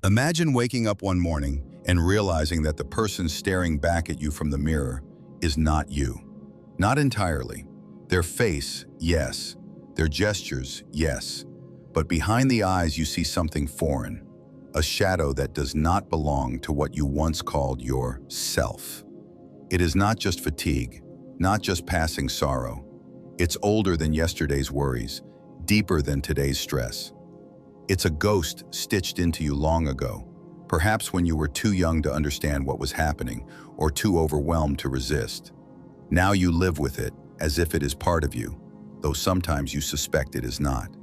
Imagine waking up one morning and realizing that the person staring back at you from the mirror is not you. Not entirely. Their face, yes. Their gestures, yes. But behind the eyes you see something foreign, a shadow that does not belong to what you once called your self. It is not just fatigue, not just passing sorrow. It's older than yesterday's worries, deeper than today's stress. It's a ghost stitched into you long ago, perhaps when you were too young to understand what was happening or too overwhelmed to resist. Now you live with it as if it is part of you, though sometimes you suspect it is not.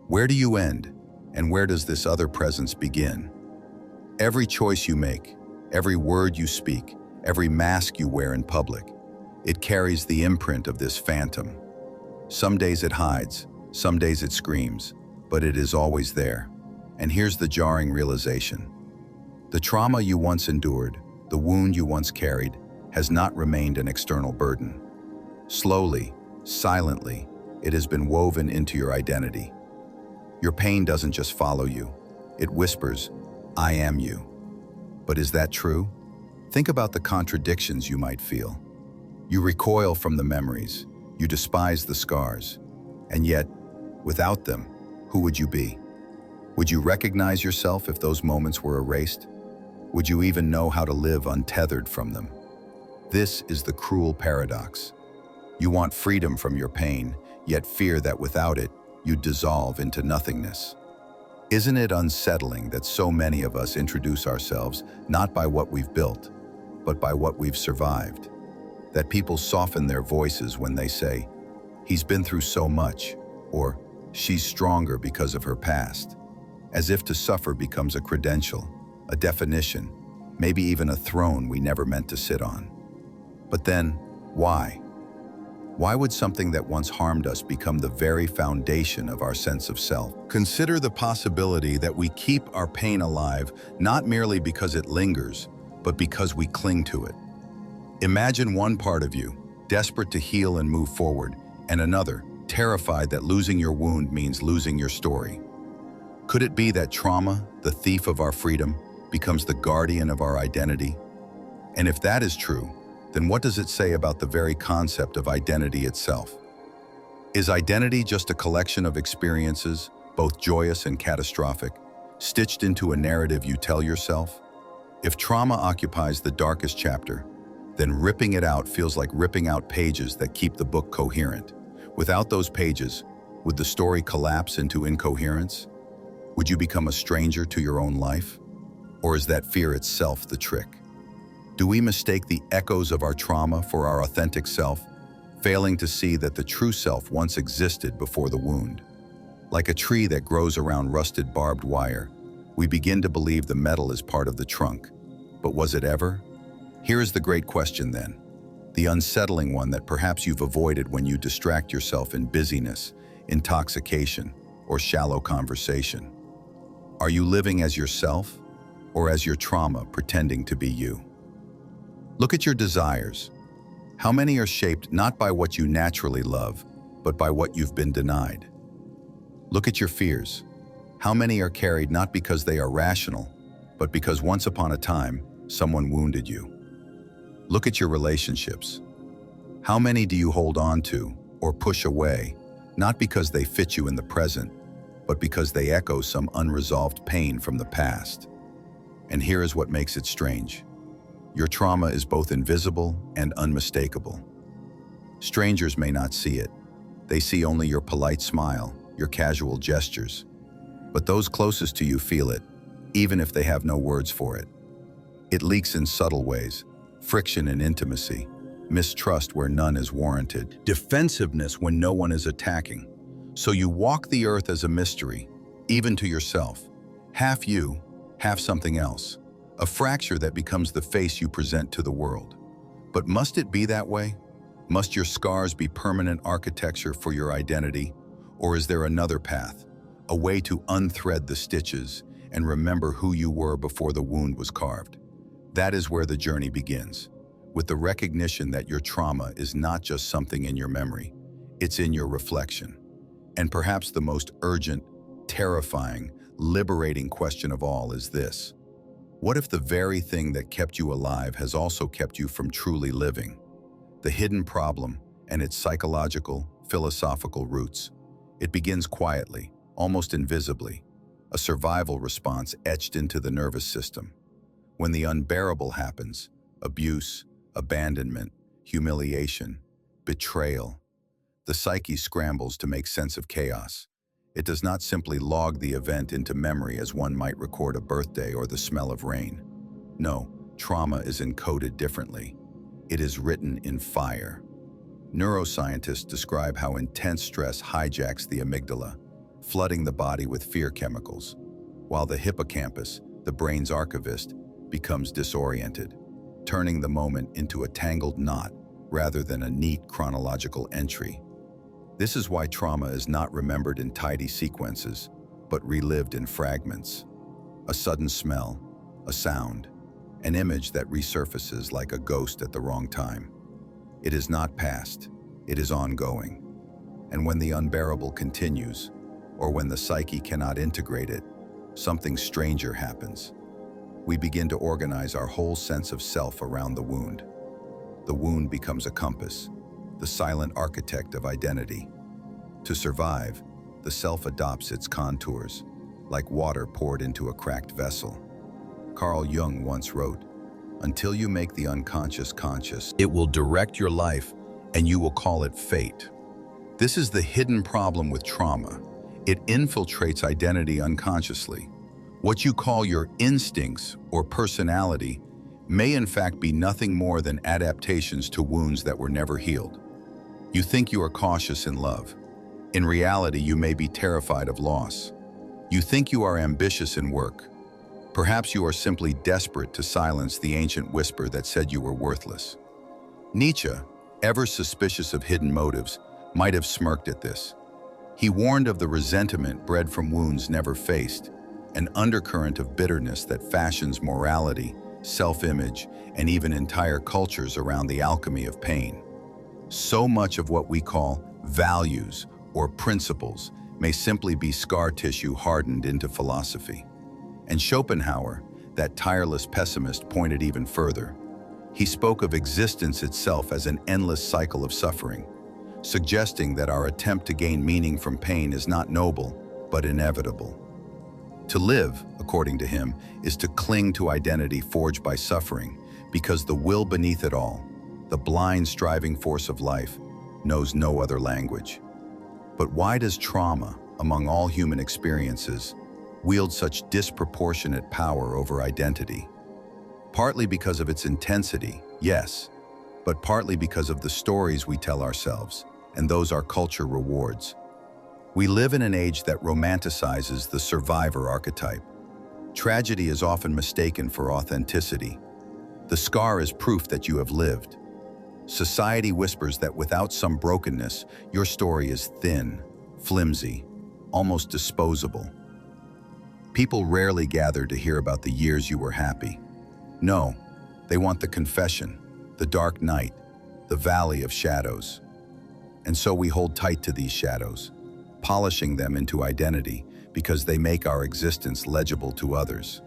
Where do you end, and where does this other presence begin? Every choice you make, every word you speak, every mask you wear in public, it carries the imprint of this phantom. Some days it hides, some days it screams, but it is always there. And here's the jarring realization. The trauma you once endured, the wound you once carried, has not remained an external burden. Slowly, silently, it has been woven into your identity. Your pain doesn't just follow you. It whispers, "I am you." But is that true? Think about the contradictions you might feel. You recoil from the memories, you despise the scars, and yet, without them, who would you be? Would you recognize yourself if those moments were erased? Would you even know how to live untethered from them? This is the cruel paradox. You want freedom from your pain, yet fear that without it, you'd dissolve into nothingness. Isn't it unsettling that so many of us introduce ourselves not by what we've built, but by what we've survived? That people soften their voices when they say, "He's been through so much," or "She's stronger because of her past," as if to suffer becomes a credential, a definition, maybe even a throne we never meant to sit on. But then, why? Why would something that once harmed us become the very foundation of our sense of self? Consider the possibility that we keep our pain alive not merely because it lingers, but because we cling to it. Imagine one part of you, desperate to heal and move forward, and another, terrified that losing your wound means losing your story. Could it be that trauma, the thief of our freedom, becomes the guardian of our identity? And if that is true, then what does it say about the very concept of identity itself? Is identity just a collection of experiences, both joyous and catastrophic, stitched into a narrative you tell yourself? If trauma occupies the darkest chapter, then ripping it out feels like ripping out pages that keep the book coherent. Without those pages, would the story collapse into incoherence? Would you become a stranger to your own life? Or is that fear itself the trick? Do we mistake the echoes of our trauma for our authentic self, failing to see that the true self once existed before the wound? Like a tree that grows around rusted barbed wire, we begin to believe the metal is part of the trunk. But was it ever? Here is the great question then, the unsettling one that perhaps you've avoided when you distract yourself in busyness, intoxication, or shallow conversation. Are you living as yourself, or as your trauma pretending to be you? Look at your desires. How many are shaped not by what you naturally love, but by what you've been denied? Look at your fears. How many are carried not because they are rational, but because once upon a time, someone wounded you? Look at your relationships. How many do you hold on to or push away, not because they fit you in the present, but because they echo some unresolved pain from the past? And here is what makes it strange. Your trauma is both invisible and unmistakable. Strangers may not see it. They see only your polite smile, your casual gestures. But those closest to you feel it, even if they have no words for it. It leaks in subtle ways, friction in intimacy, mistrust where none is warranted, defensiveness when no one is attacking. So you walk the earth as a mystery, even to yourself. Half you, half something else. A fracture that becomes the face you present to the world. But must it be that way? Must your scars be permanent architecture for your identity? Or is there another path, a way to unthread the stitches and remember who you were before the wound was carved? That is where the journey begins, with the recognition that your trauma is not just something in your memory, it's in your reflection. And perhaps the most urgent, terrifying, liberating question of all is this: what if the very thing that kept you alive has also kept you from truly living? The hidden problem and its psychological, philosophical roots. It begins quietly, almost invisibly, a survival response etched into the nervous system. When the unbearable happens, abuse, abandonment, humiliation, betrayal, the psyche scrambles to make sense of chaos. It does not simply log the event into memory as one might record a birthday or the smell of rain. No, trauma is encoded differently. It is written in fire. Neuroscientists describe how intense stress hijacks the amygdala, flooding the body with fear chemicals, while the hippocampus, the brain's archivist, becomes disoriented, turning the moment into a tangled knot rather than a neat chronological entry. This is why trauma is not remembered in tidy sequences, but relived in fragments. A sudden smell, a sound, an image that resurfaces like a ghost at the wrong time. It is not past, it is ongoing. And when the unbearable continues, or when the psyche cannot integrate it, something stranger happens. We begin to organize our whole sense of self around the wound. The wound becomes a compass, the silent architect of identity. To survive, the self adopts its contours, like water poured into a cracked vessel. Carl Jung once wrote, "Until you make the unconscious conscious, it will direct your life and you will call it fate." This is the hidden problem with trauma. It infiltrates identity unconsciously. What you call your instincts or personality may in fact be nothing more than adaptations to wounds that were never healed. You think you are cautious in love. In reality, you may be terrified of loss. You think you are ambitious in work. Perhaps you are simply desperate to silence the ancient whisper that said you were worthless. Nietzsche, ever suspicious of hidden motives, might have smirked at this. He warned of the resentment bred from wounds never faced, an undercurrent of bitterness that fashions morality, self-image, and even entire cultures around the alchemy of pain. So much of what we call values or principles may simply be scar tissue hardened into philosophy. And Schopenhauer, that tireless pessimist, pointed even further. He spoke of existence itself as an endless cycle of suffering, suggesting that our attempt to gain meaning from pain is not noble, but inevitable. To live, according to him, is to cling to identity forged by suffering, because the will beneath it all, the blind striving force of life, knows no other language. But why does trauma, among all human experiences, wield such disproportionate power over identity? Partly because of its intensity, yes, but partly because of the stories we tell ourselves, and those our culture rewards. We live in an age that romanticizes the survivor archetype. Tragedy is often mistaken for authenticity. The scar is proof that you have lived. Society whispers that without some brokenness, your story is thin, flimsy, almost disposable. People rarely gather to hear about the years you were happy. No, they want the confession, the dark night, the valley of shadows. And so we hold tight to these shadows, polishing them into identity because they make our existence legible to others.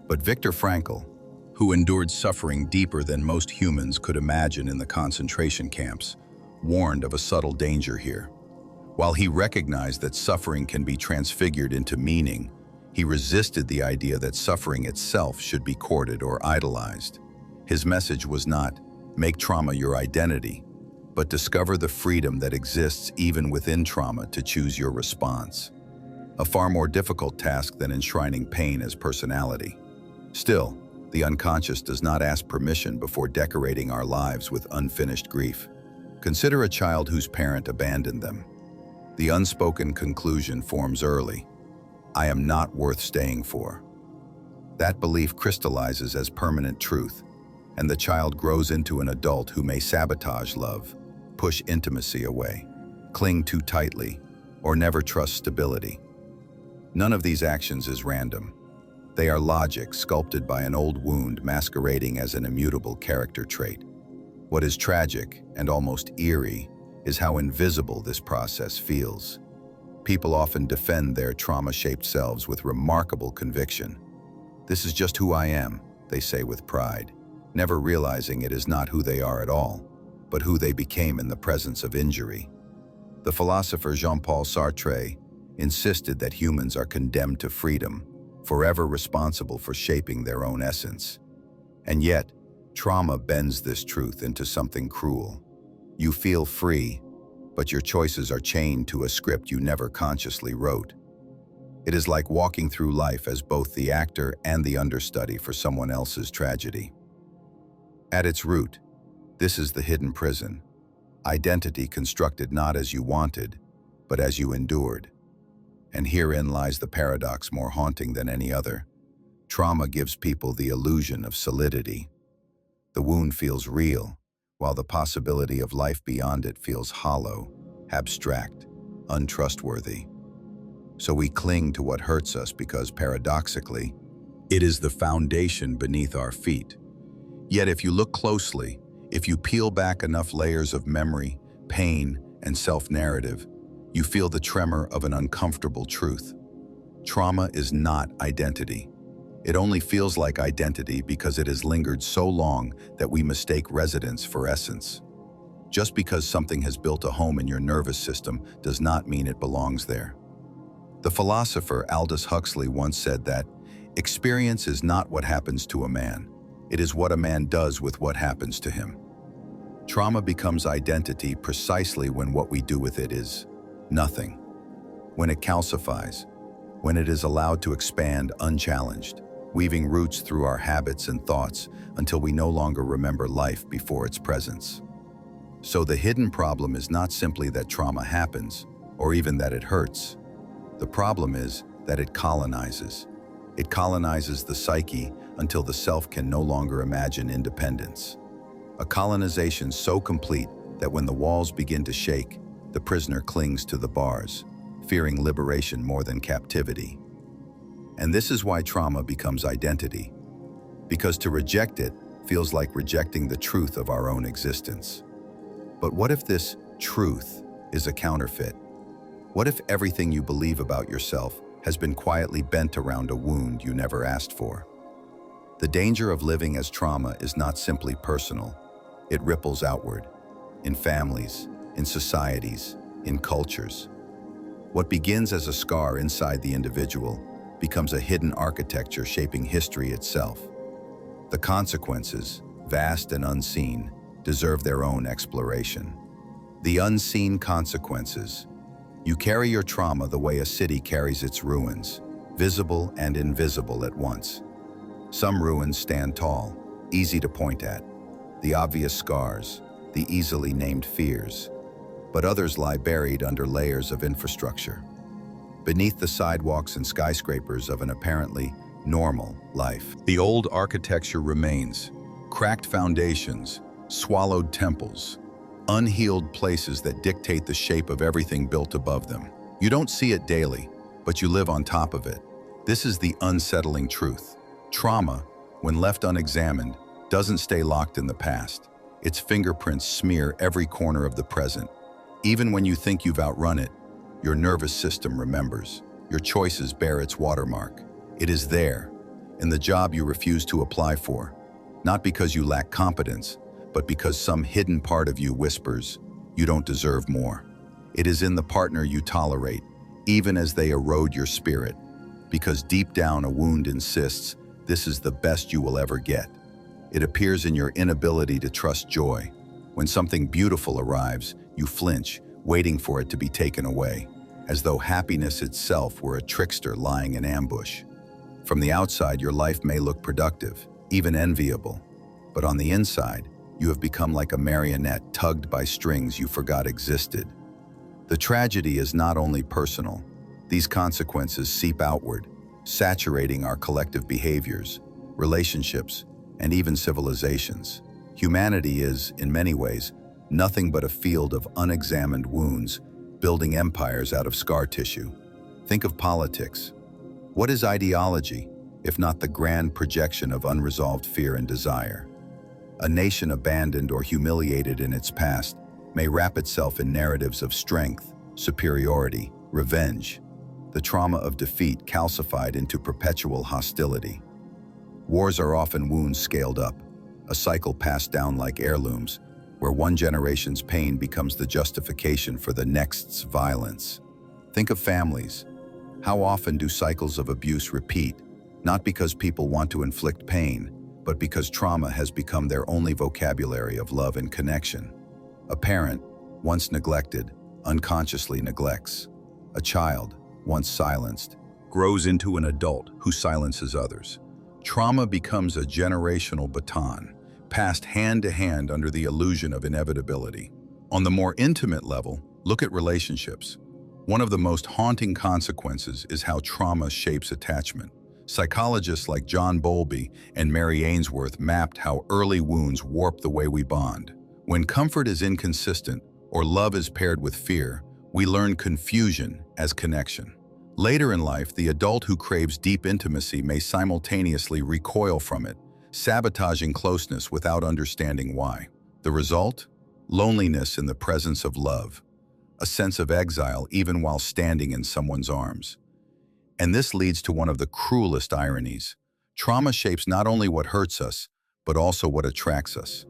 But Viktor Frankl, who endured suffering deeper than most humans could imagine in the concentration camps, warned of a subtle danger here. While he recognized that suffering can be transfigured into meaning, he resisted the idea that suffering itself should be courted or idolized. His message was not, make trauma your identity, but discover the freedom that exists even within trauma to choose your response. A far more difficult task than enshrining pain as personality. Still, the unconscious does not ask permission before decorating our lives with unfinished grief. Consider a child whose parent abandoned them. The unspoken conclusion forms early. I am not worth staying for. That belief crystallizes as permanent truth, and the child grows into an adult who may sabotage love, push intimacy away, cling too tightly, or never trust stability. None of these actions is random. They are logic sculpted by an old wound masquerading as an immutable character trait. What is tragic and almost eerie is how invisible this process feels. People often defend their trauma-shaped selves with remarkable conviction. "This is just who I am," they say with pride, never realizing it is not who they are at all, but who they became in the presence of injury. The philosopher Jean-Paul Sartre insisted that humans are condemned to freedom, forever responsible for shaping their own essence. And yet, trauma bends this truth into something cruel. You feel free, but your choices are chained to a script you never consciously wrote. It is like walking through life as both the actor and the understudy for someone else's tragedy. At its root, this is the hidden prison, identity constructed not as you wanted, but as you endured. And herein lies the paradox more haunting than any other. Trauma gives people the illusion of solidity. The wound feels real, while the possibility of life beyond it feels hollow, abstract, untrustworthy. So we cling to what hurts us because, paradoxically, it is the foundation beneath our feet. Yet if you look closely, if you peel back enough layers of memory, pain, and self-narrative, you feel the tremor of an uncomfortable truth. Trauma is not identity. It only feels like identity because it has lingered so long that we mistake residence for essence. Just because something has built a home in your nervous system does not mean it belongs there. The philosopher Aldous Huxley once said that, "Experience is not what happens to a man. It is what a man does with what happens to him." Trauma becomes identity precisely when what we do with it is nothing. When it calcifies, when it is allowed to expand unchallenged, weaving roots through our habits and thoughts until we no longer remember life before its presence. So the hidden problem is not simply that trauma happens, or even that it hurts. The problem is that it colonizes. It colonizes the psyche until the self can no longer imagine independence. A colonization so complete that when the walls begin to shake, the prisoner clings to the bars, fearing liberation more than captivity. And this is why trauma becomes identity, because to reject it feels like rejecting the truth of our own existence. But what if this truth is a counterfeit? What if everything you believe about yourself has been quietly bent around a wound you never asked for? The danger of living as trauma is not simply personal. It ripples outward, in families, in societies, in cultures. What begins as a scar inside the individual becomes a hidden architecture shaping history itself. The consequences, vast and unseen, deserve their own exploration. The unseen consequences. You carry your trauma the way a city carries its ruins, visible and invisible at once. Some ruins stand tall, easy to point at, the obvious scars, the easily named fears. But others lie buried under layers of infrastructure, beneath the sidewalks and skyscrapers of an apparently normal life. The old architecture remains, cracked foundations, swallowed temples, unhealed places that dictate the shape of everything built above them. You don't see it daily, but you live on top of it. This is the unsettling truth. Trauma, when left unexamined, doesn't stay locked in the past. Its fingerprints smear every corner of the present. Even when you think you've outrun it, your nervous system remembers. Your choices bear its watermark. It is there, in the job you refuse to apply for, not because you lack competence, but because some hidden part of you whispers, you don't deserve more. It is in the partner you tolerate, even as they erode your spirit, because deep down a wound insists, this is the best you will ever get. It appears in your inability to trust joy. When something beautiful arrives, you flinch, waiting for it to be taken away, as though happiness itself were a trickster lying in ambush. From the outside, your life may look productive, even enviable, but on the inside, you have become like a marionette tugged by strings you forgot existed. The tragedy is not only personal. These consequences seep outward, saturating our collective behaviors, relationships, and even civilizations. Humanity is, in many ways, nothing but a field of unexamined wounds, building empires out of scar tissue. Think of politics. What is ideology, if not the grand projection of unresolved fear and desire? A nation abandoned or humiliated in its past may wrap itself in narratives of strength, superiority, revenge, the trauma of defeat calcified into perpetual hostility. Wars are often wounds scaled up, a cycle passed down like heirlooms, where one generation's pain becomes the justification for the next's violence. Think of families. How often do cycles of abuse repeat, not because people want to inflict pain, but because trauma has become their only vocabulary of love and connection? A parent, once neglected, unconsciously neglects. A child, once silenced, grows into an adult who silences others. Trauma becomes a generational baton, passed hand to hand under the illusion of inevitability. On the more intimate level, look at relationships. One of the most haunting consequences is how trauma shapes attachment. Psychologists like John Bowlby and Mary Ainsworth mapped how early wounds warp the way we bond. When comfort is inconsistent or love is paired with fear, we learn confusion as connection. Later in life, the adult who craves deep intimacy may simultaneously recoil from it, sabotaging closeness without understanding why. The result? Loneliness in the presence of love, a sense of exile even while standing in someone's arms. And this leads to one of the cruelest ironies. Trauma shapes not only what hurts us, but also what attracts us.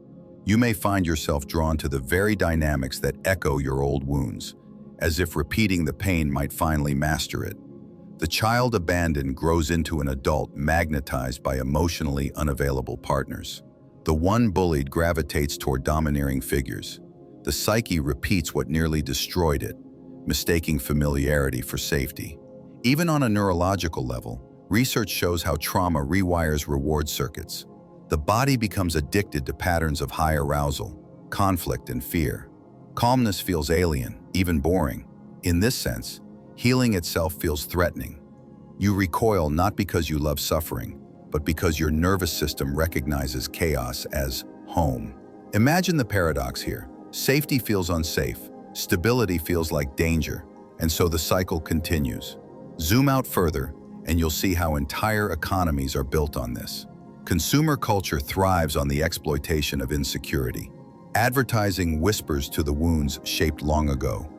You may find yourself drawn to the very dynamics that echo your old wounds, as if repeating the pain might finally master it. The child abandoned grows into an adult magnetized by emotionally unavailable partners. The one bullied gravitates toward domineering figures. The psyche repeats what nearly destroyed it, mistaking familiarity for safety. Even on a neurological level, research shows how trauma rewires reward circuits. The body becomes addicted to patterns of high arousal, conflict, and fear. Calmness feels alien, even boring. In this sense, healing itself feels threatening. You recoil not because you love suffering, but because your nervous system recognizes chaos as home. Imagine the paradox here. Safety feels unsafe, stability feels like danger, and so the cycle continues. Zoom out further, and you'll see how entire economies are built on this. Consumer culture thrives on the exploitation of insecurity. Advertising whispers to the wounds shaped long ago.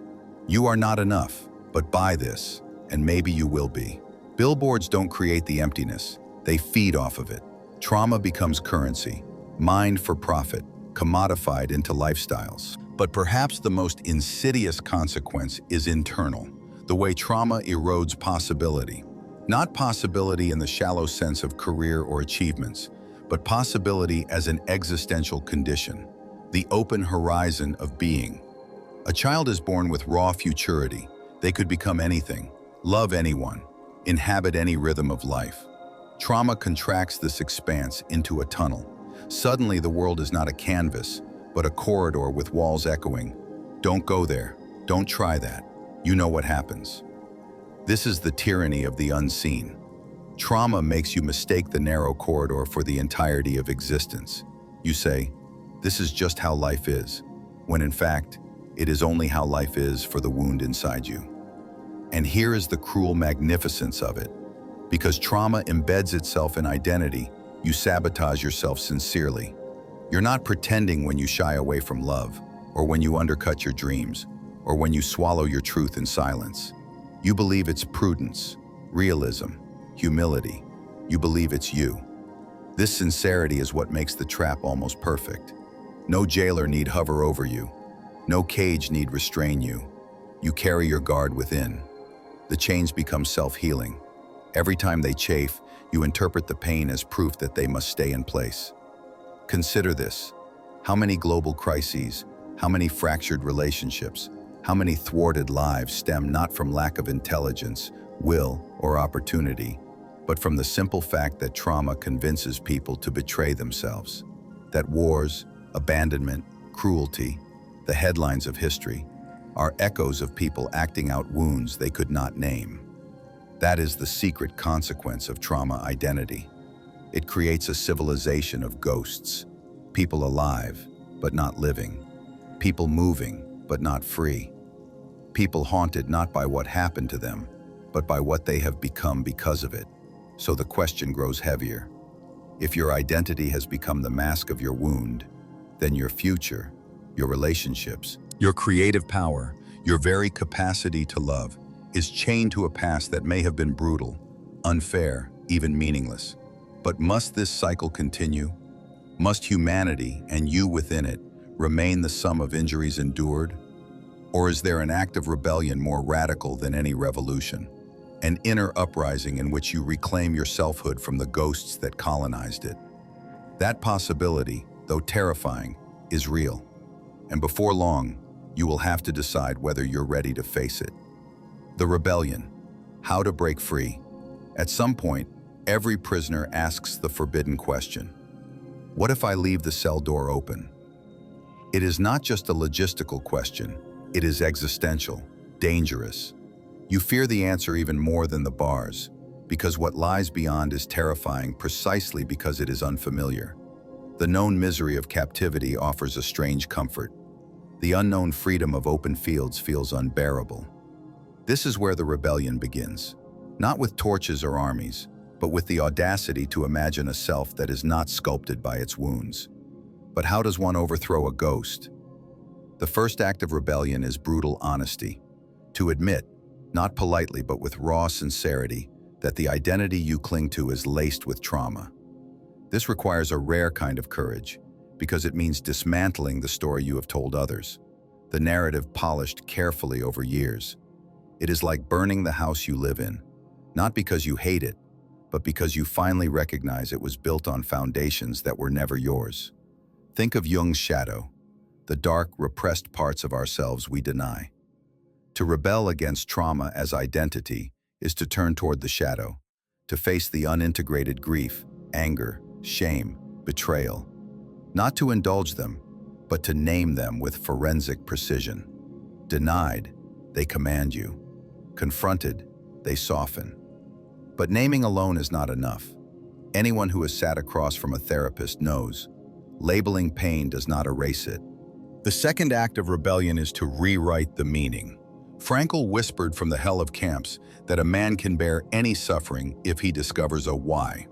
You are not enough, but buy this, and maybe you will be. Billboards don't create the emptiness, they feed off of it. Trauma becomes currency, mined for profit, commodified into lifestyles. But perhaps the most insidious consequence is internal, the way trauma erodes possibility. Not possibility in the shallow sense of career or achievements, but possibility as an existential condition, the open horizon of being. A child is born with raw futurity. They could become anything, love anyone, inhabit any rhythm of life. Trauma contracts this expanse into a tunnel. Suddenly, the world is not a canvas, but a corridor with walls echoing. Don't go there. Don't try that. You know what happens. This is the tyranny of the unseen. Trauma makes you mistake the narrow corridor for the entirety of existence. You say, "This is just how life is," when in fact, it is only how life is for the wound inside you. And here is the cruel magnificence of it. Because trauma embeds itself in identity, you sabotage yourself sincerely. You're not pretending when you shy away from love, or when you undercut your dreams, or when you swallow your truth in silence. You believe it's prudence, realism, humility. You believe it's you. This sincerity is what makes the trap almost perfect. No jailer need hover over you. No cage need restrain you. You carry your guard within. The chains become self-healing. Every time they chafe, you interpret the pain as proof that they must stay in place. Consider this. How many global crises, how many fractured relationships, how many thwarted lives stem not from lack of intelligence, will, or opportunity, but from the simple fact that trauma convinces people to betray themselves. That wars, abandonment, cruelty, the headlines of history, are echoes of people acting out wounds they could not name. That is the secret consequence of trauma identity. It creates a civilization of ghosts, people alive, but not living, people moving, but not free, people haunted not by what happened to them, but by what they have become because of it. So the question grows heavier. If your identity has become the mask of your wound, then your future, your relationships, your creative power, your very capacity to love, is chained to a past that may have been brutal, unfair, even meaningless. But must this cycle continue? Must humanity, and you within it, remain the sum of injuries endured? Or is there an act of rebellion more radical than any revolution? An inner uprising in which you reclaim your selfhood from the ghosts that colonized it? That possibility, though terrifying, is real. And before long, you will have to decide whether you're ready to face it. The rebellion. How to break free. At some point, every prisoner asks the forbidden question. What if I leave the cell door open? It is not just a logistical question. It is existential, dangerous. You fear the answer even more than the bars, because what lies beyond is terrifying precisely because it is unfamiliar. The known misery of captivity offers a strange comfort. The unknown freedom of open fields feels unbearable. This is where the rebellion begins, not with torches or armies, but with the audacity to imagine a self that is not sculpted by its wounds. But how does one overthrow a ghost? The first act of rebellion is brutal honesty. To admit, not politely but with raw sincerity, that the identity you cling to is laced with trauma. This requires a rare kind of courage, because it means dismantling the story you have told others, the narrative polished carefully over years. It is like burning the house you live in, not because you hate it, but because you finally recognize it was built on foundations that were never yours. Think of Jung's shadow, the dark, repressed parts of ourselves we deny. To rebel against trauma as identity is to turn toward the shadow, to face the unintegrated grief, anger, shame, betrayal. Not to indulge them, but to name them with forensic precision. Denied, they command you. Confronted, they soften. But naming alone is not enough. Anyone who has sat across from a therapist knows, labeling pain does not erase it. The second act of rebellion is to rewrite the meaning. Frankl whispered from the hell of camps that a man can bear any suffering if he discovers a why.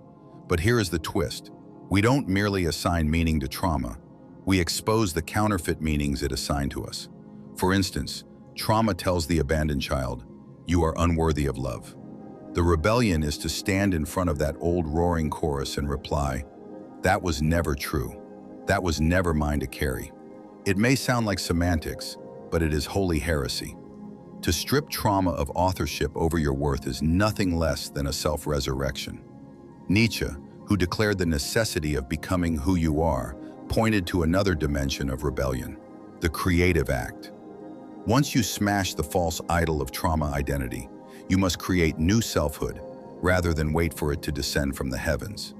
But here is the twist. We don't merely assign meaning to trauma. We expose the counterfeit meanings it assigned to us. For instance, trauma tells the abandoned child, "You are unworthy of love." The rebellion is to stand in front of that old roaring chorus and reply, "That was never true. That was never mine to carry." It may sound like semantics, but it is holy heresy. To strip trauma of authorship over your worth is nothing less than a self-resurrection. Nietzsche, who declared the necessity of becoming who you are, pointed to another dimension of rebellion, the creative act. Once you smash the false idol of trauma identity, you must create new selfhood, rather than wait for it to descend from the heavens.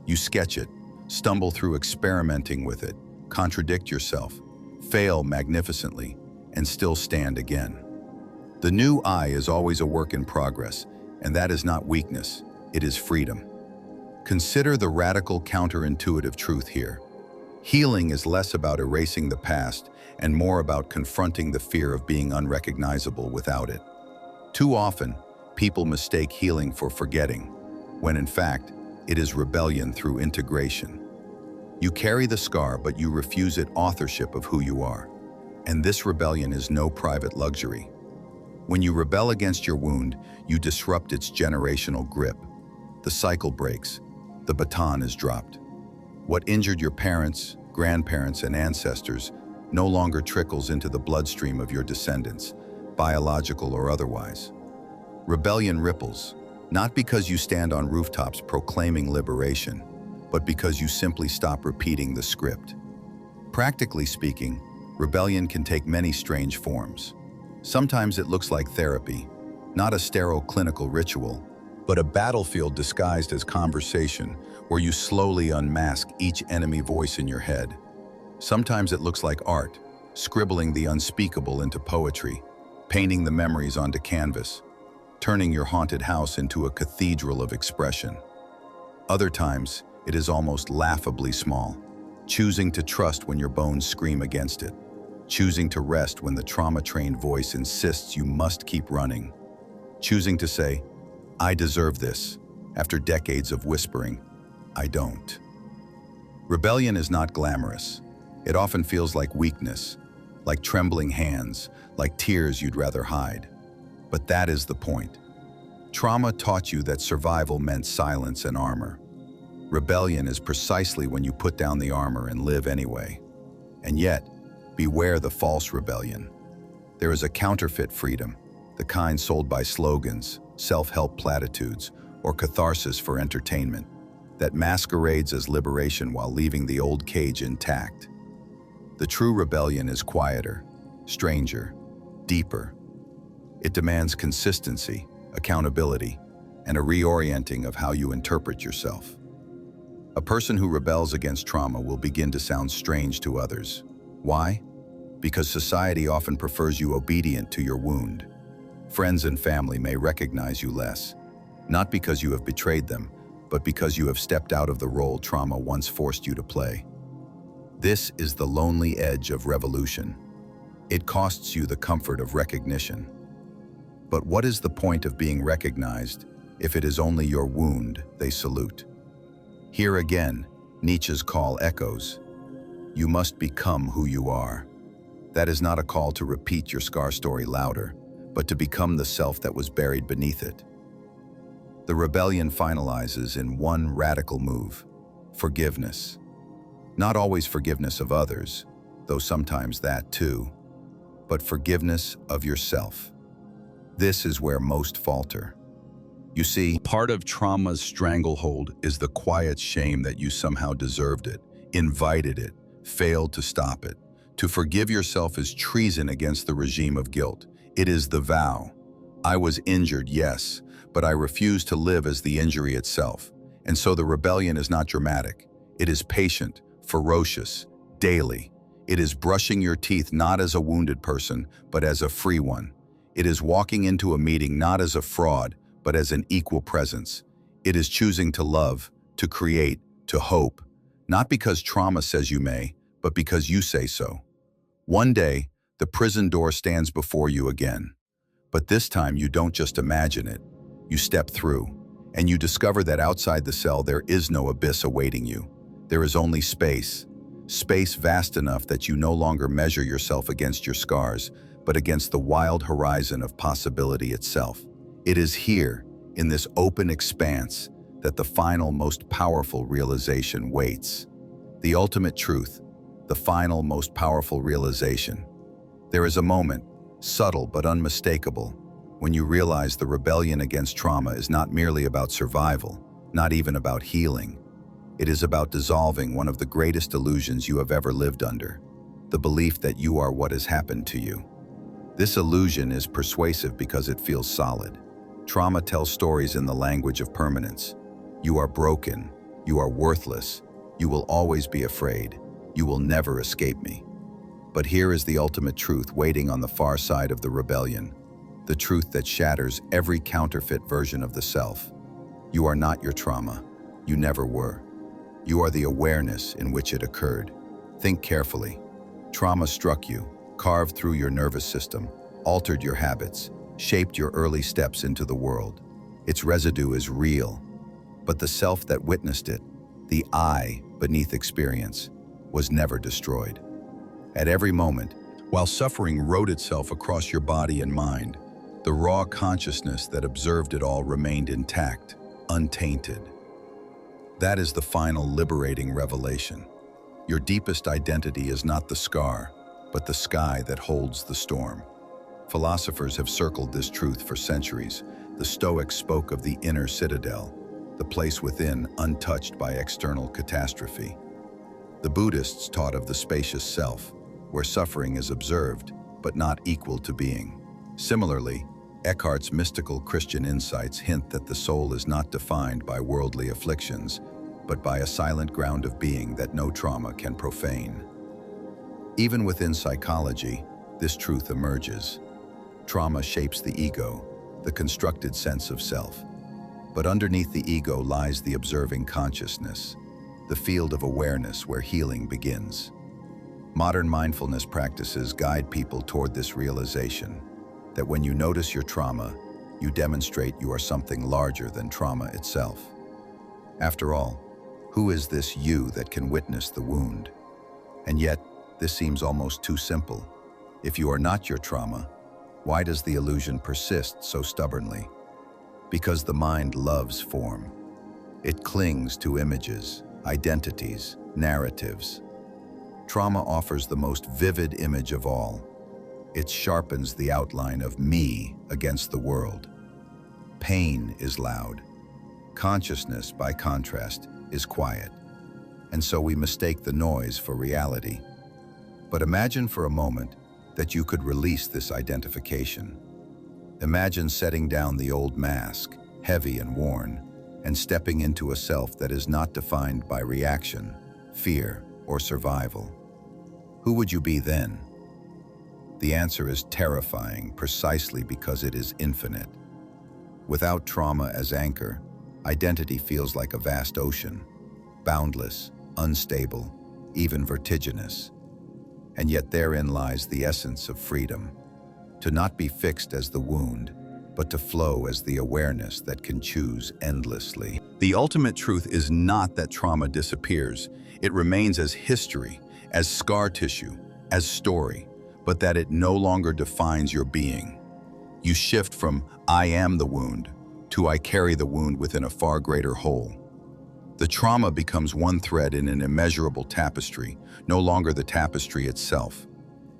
You sketch it, stumble through experimenting with it, contradict yourself, fail magnificently, and still stand again. The new I is always a work in progress, and that is not weakness, it is freedom. Consider the radical counterintuitive truth here. Healing is less about erasing the past and more about confronting the fear of being unrecognizable without it. Too often, people mistake healing for forgetting, when in fact, it is rebellion through integration. You carry the scar, but you refuse it authorship of who you are. And this rebellion is no private luxury. When you rebel against your wound, you disrupt its generational grip. The cycle breaks. The baton is dropped. What injured your parents, grandparents, and ancestors no longer trickles into the bloodstream of your descendants, biological or otherwise. Rebellion ripples, not because you stand on rooftops proclaiming liberation, but because you simply stop repeating the script. Practically speaking, rebellion can take many strange forms. Sometimes it looks like therapy, not a sterile clinical ritual, but a battlefield disguised as conversation where you slowly unmask each enemy voice in your head. Sometimes it looks like art, scribbling the unspeakable into poetry, painting the memories onto canvas, turning your haunted house into a cathedral of expression. Other times, it is almost laughably small, choosing to trust when your bones scream against it, choosing to rest when the trauma-trained voice insists you must keep running, choosing to say, "I deserve this," after decades of whispering, "I don't." Rebellion is not glamorous. It often feels like weakness, like trembling hands, like tears you'd rather hide. But that is the point. Trauma taught you that survival meant silence and armor. Rebellion is precisely when you put down the armor and live anyway. And yet, beware the false rebellion. There is a counterfeit freedom, the kind sold by slogans, self-help platitudes, or catharsis for entertainment, that masquerades as liberation while leaving the old cage intact. The true rebellion is quieter, stranger, deeper. It demands consistency, accountability, and a reorienting of how you interpret yourself. A person who rebels against trauma will begin to sound strange to others. Why? Because society often prefers you obedient to your wound. Friends and family may recognize you less, not because you have betrayed them, but because you have stepped out of the role trauma once forced you to play. This is the lonely edge of revolution. It costs you the comfort of recognition. But what is the point of being recognized if it is only your wound they salute? Here again, Nietzsche's call echoes. You must become who you are. That is not a call to repeat your scar story louder, but to become the self that was buried beneath it. The rebellion finalizes in one radical move: forgiveness. Not always forgiveness of others, though sometimes that too, but forgiveness of yourself. This is where most falter. You see, part of trauma's stranglehold is the quiet shame that you somehow deserved it, invited it, failed to stop it. To forgive yourself is treason against the regime of guilt. It is the vow. I was injured, yes, but I refuse to live as the injury itself. And so the rebellion is not dramatic. It is patient, ferocious, daily. It is brushing your teeth not as a wounded person, but as a free one. It is walking into a meeting not as a fraud, but as an equal presence. It is choosing to love, to create, to hope, not because trauma says you may, but because you say so. One day, the prison door stands before you again. But this time you don't just imagine it. You step through, and you discover that outside the cell there is no abyss awaiting you. There is only space. Space vast enough that you no longer measure yourself against your scars, but against the wild horizon of possibility itself. It is here, in this open expanse, that the final, most powerful realization waits. The ultimate truth, the final, most powerful realization. There is a moment, subtle but unmistakable, when you realize the rebellion against trauma is not merely about survival, not even about healing. It is about dissolving one of the greatest illusions you have ever lived under, the belief that you are what has happened to you. This illusion is persuasive because it feels solid. Trauma tells stories in the language of permanence. You are broken, you are worthless, you will always be afraid, you will never escape me. But here is the ultimate truth waiting on the far side of the rebellion, the truth that shatters every counterfeit version of the self. You are not your trauma, you never were. You are the awareness in which it occurred. Think carefully. Trauma struck you, carved through your nervous system, altered your habits, shaped your early steps into the world. Its residue is real, but the self that witnessed it, the I beneath experience, was never destroyed. At every moment, while suffering wrote itself across your body and mind, the raw consciousness that observed it all remained intact, untainted. That is the final liberating revelation. Your deepest identity is not the scar, but the sky that holds the storm. Philosophers have circled this truth for centuries. The Stoics spoke of the inner citadel, the place within untouched by external catastrophe. The Buddhists taught of the spacious self, where suffering is observed, but not equal to being. Similarly, Eckhart's mystical Christian insights hint that the soul is not defined by worldly afflictions, but by a silent ground of being that no trauma can profane. Even within psychology, this truth emerges. Trauma shapes the ego, the constructed sense of self. But underneath the ego lies the observing consciousness, the field of awareness where healing begins. Modern mindfulness practices guide people toward this realization, that when you notice your trauma, you demonstrate you are something larger than trauma itself. After all, who is this you that can witness the wound? And yet, this seems almost too simple. If you are not your trauma, Why does the illusion persist so stubbornly? Because the mind loves form. It clings to images, identities, narratives. Trauma offers the most vivid image of all. It sharpens the outline of me against the world. Pain is loud. Consciousness, by contrast, is quiet. And so we mistake the noise for reality. But imagine for a moment that you could release this identification. Imagine setting down the old mask, heavy and worn, and stepping into a self that is not defined by reaction, fear, or survival. Who would you be then? The answer is terrifying precisely because it is infinite. Without trauma as anchor, identity feels like a vast ocean, boundless, unstable, even vertiginous. And yet therein lies the essence of freedom, to not be fixed as the wound, but to flow as the awareness that can choose endlessly. The ultimate truth is not that trauma disappears. It remains as history, as scar tissue, as story, but that it no longer defines your being. You shift from "I am the wound" to "I carry the wound within a far greater whole." The trauma becomes one thread in an immeasurable tapestry, no longer the tapestry itself.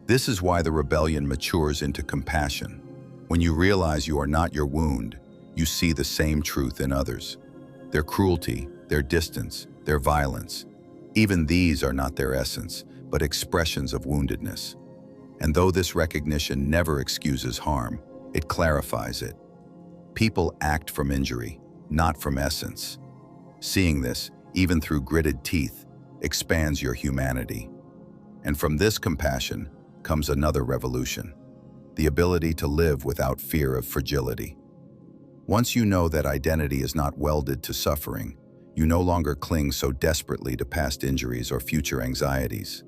This is why the rebellion matures into compassion. When you realize you are not your wound, you see the same truth in others. Their cruelty, their distance, their violence. Even these are not their essence, but expressions of woundedness. And though this recognition never excuses harm, it clarifies it. People act from injury, not from essence. Seeing this, even through gritted teeth, expands your humanity. And from this compassion comes another revolution, the ability to live without fear of fragility. Once you know that identity is not welded to suffering, you no longer cling so desperately to past injuries or future anxieties.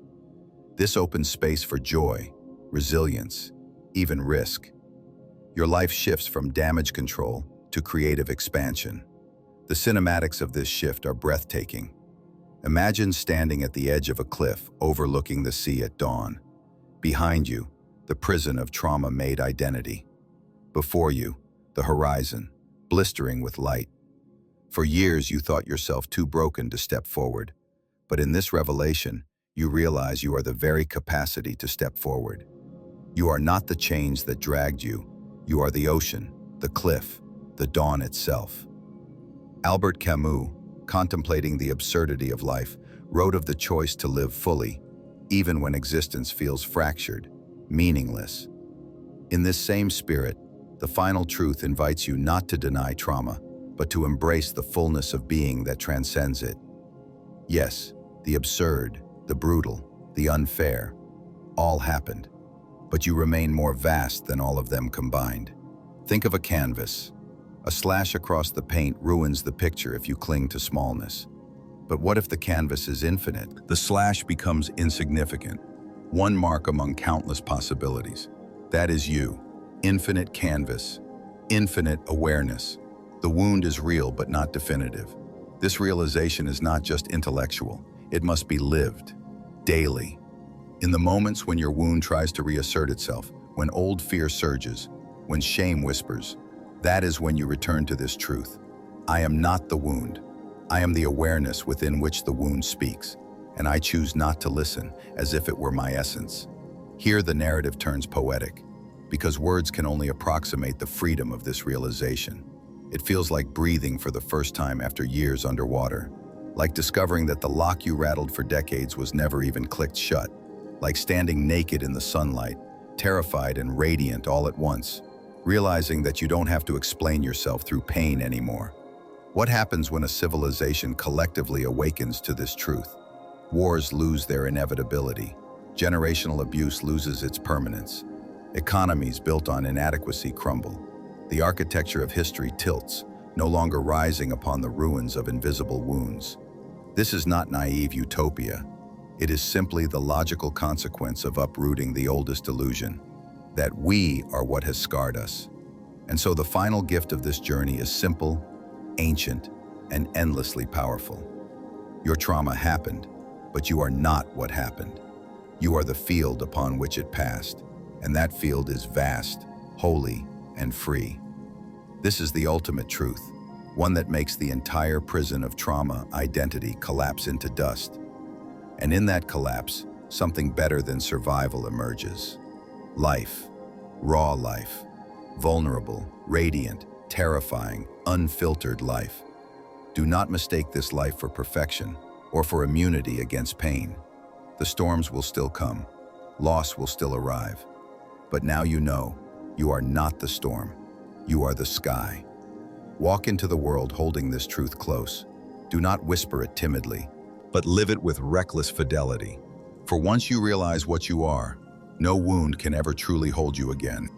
This opens space for joy, resilience, even risk. Your life shifts from damage control to creative expansion. The cinematics of this shift are breathtaking. Imagine standing at the edge of a cliff overlooking the sea at dawn. Behind you, the prison of trauma-made identity. Before you, the horizon, blistering with light. For years you thought yourself too broken to step forward. But in this revelation, you realize you are the very capacity to step forward. You are not the chains that dragged you. You are the ocean, the cliff, the dawn itself. Albert Camus, contemplating the absurdity of life, wrote of the choice to live fully, even when existence feels fractured, meaningless. In this same spirit, the final truth invites you not to deny trauma, but to embrace the fullness of being that transcends it. Yes, the absurd, the brutal, the unfair, all happened, but you remain more vast than all of them combined. Think of a canvas. A slash across the paint ruins the picture if you cling to smallness. But what if the canvas is infinite? The slash becomes insignificant, one mark among countless possibilities. That is you, infinite canvas, infinite awareness. The wound is real but not definitive. This realization is not just intellectual, it must be lived, daily. In the moments when your wound tries to reassert itself, when old fear surges, when shame whispers, that is when you return to this truth. I am not the wound. I am the awareness within which the wound speaks, and I choose not to listen as if it were my essence. Here the narrative turns poetic, because words can only approximate the freedom of this realization. It feels like breathing for the first time after years underwater, like discovering that the lock you rattled for decades was never even clicked shut, like standing naked in the sunlight, terrified and radiant all at once, realizing that you don't have to explain yourself through pain anymore. What happens when a civilization collectively awakens to this truth? Wars lose their inevitability. Generational abuse loses its permanence. Economies built on inadequacy crumble. The architecture of history tilts, no longer rising upon the ruins of invisible wounds. This is not naive utopia. It is simply the logical consequence of uprooting the oldest illusion, that we are what has scarred us. And so the final gift of this journey is simple, ancient, and endlessly powerful. Your trauma happened, but you are not what happened. You are the field upon which it passed, and that field is vast, holy, and free. This is the ultimate truth, one that makes the entire prison of trauma identity collapse into dust. And in that collapse, something better than survival emerges. Life, raw life, vulnerable, radiant, terrifying, unfiltered life. Do not mistake this life for perfection or for immunity against pain. The storms will still come, loss will still arrive. But now you know, you are not the storm, you are the sky. Walk into the world holding this truth close. Do not whisper it timidly, but live it with reckless fidelity. For once you realize what you are, no wound can ever truly hold you again.